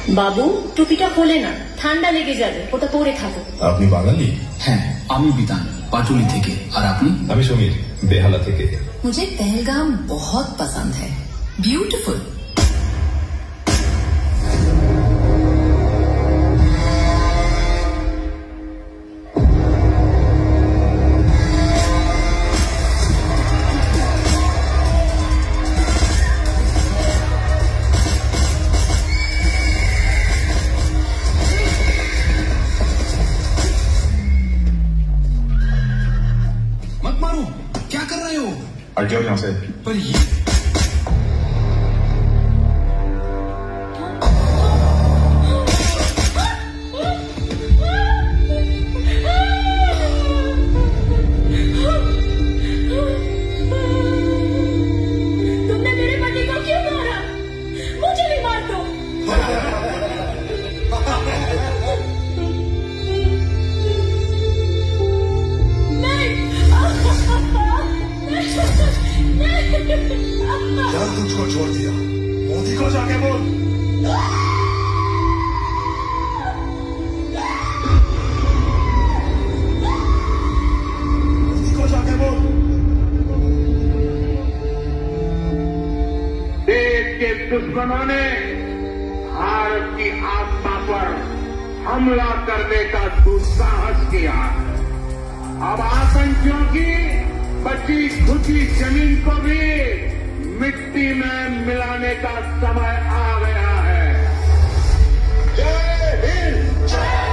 বাবু টুপিটা খোলে না, ঠান্ডা লেগে যাবে, ওটা পরে থাকো। আপনি বাঙালি? হ্যাঁ, আমি বিতান, পাটুলি থেকে। আর আপনি? আমি সমীর, বেহালা থেকে। मुझे पहलगाम बहुत पसंद है, ब्यूटीफुल। मत मारो, क्या कर रहे हो? हट जाओ यहाँ से। पर ये तुमने मेरे पति को क्यों मारा? मुझे भी मार दो। यार तुझको छोड़ दिया, मोदी को जाके बोल। मोदी को जाके बोल। देश के दुश्मनों ने भारत की आत्मा पर हमला करने का दुस्साहस किया। अब आतंकियों की बची खुची जमीन को भी मिट्टी में मिलाने का समय आ गया है। जय हिंद।